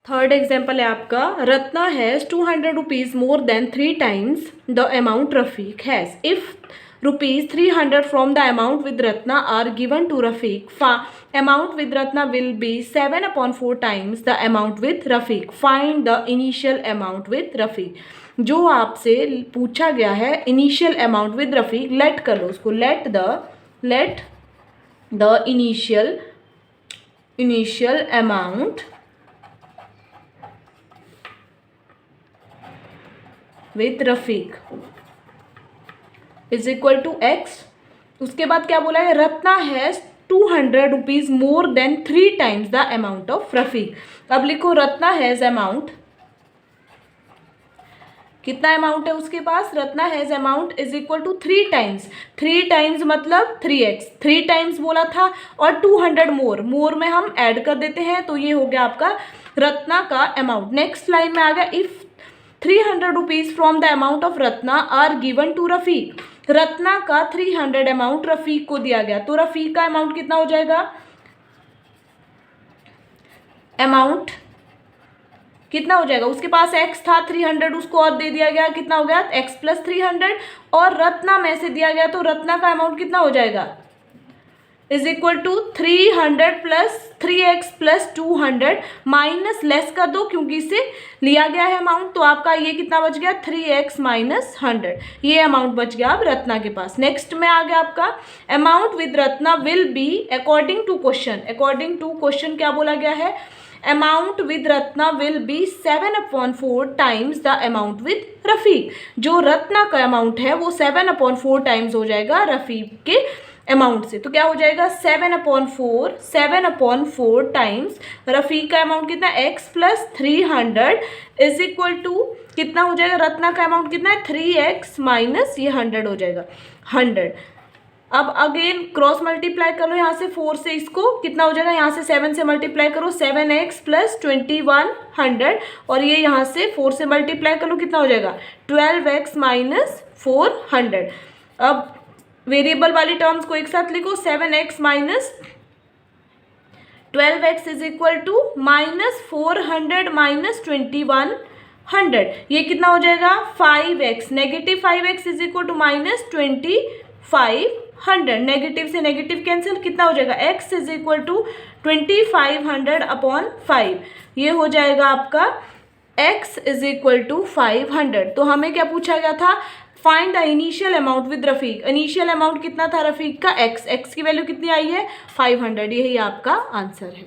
Third example है आपका, Ratna has 200 rupees more than 3 times the amount Rafiq has. If rupees 300 from the amount with Ratna are given to Rafiq, amount with Ratna will be 7/4 times the amount with Rafiq. Find the initial amount with Rafiq. जो आपसे पूछा गया है initial amount with Rafiq, let कर लो उसको, let the initial amount with Rafiq is equal to x. उसके बाद क्या बोला है, Ratna has 200 rupees more than 3 times the amount of Rafiq. अब लिखो रत्ना हैज़ अमाउंट, कितना अमाउंट है उसके पास, Ratna has amount is equal to 3 times। 3 times मतलब 3x, 3 times बोला था, और 200 मोर में हम ऐड कर देते हैं, तो ये हो गया आपका रत्ना का अमाउंट। नेक्स्ट लाइन में आ गया, if 300 rupees from the amount of Ratna are given to Rafiq. Ratna का 300 अमाउंट रफीक को दिया गया, तो रफीक का अमाउंट कितना हो जाएगा, अमाउंट कितना हो जाएगा, उसके पास x था 300, उसको और दे दिया गया, कितना हो गया x प्लस 300, और रत्ना में से दिया गया, तो रत्ना का अमाउंट कितना हो जाएगा, is equal to 300 plus 3x plus 200, minus less कर दो क्योंकि इसे लिया गया है अमाउंट, तो आपका ये कितना बच गया 3x माइनस 100, ये अमाउंट बच गया अब रत्ना के पास। नेक्स्ट में आ गया आपका, amount with Ratna will be according to question क्या बोला गया है, amount with Ratna will be 7/4 times the amount with Rafiq. जो रत्ना का अमाउंट है वो 7/4 टाइम्स हो जाएगा रफीक के अमाउंट से, तो क्या हो जाएगा 7/4 टाइम्स रफीक का अमाउंट कितना x plus 300 is equal to कितना हो जाएगा, रत्ना का अमाउंट कितना है 3x माइनस ये 100 हो जाएगा 100। अब अगेन क्रॉस मल्टीप्लाई करो यहाँ से 4 से, इसको कितना हो जाएगा, यहाँ से 7 से मल्टीप्लाई करो 7x प्लस 2100, और ये यहाँ से 4 से मल्टीप्लाई करो कितना हो जाएगा 12x माइनस 400। अब वेरिएबल वाली टर्म्स को एक साथ लिखो, 7x minus 12x is equal to minus 400 minus 2100, ये कितना हो जाएगा 5x, negative 5x is equal to minus 2500, negative से नेगेटिव कैंसिल, कितना हो जाएगा x is equal to 2500 upon 5, ये हो जाएगा आपका x इज इक्वल टू 500। तो हमें क्या पूछा गया था, find the initial amount with Rafiq. Initial amount कितना था रफीक का, x की वैल्यू कितनी आई है 500, यही आपका आंसर है।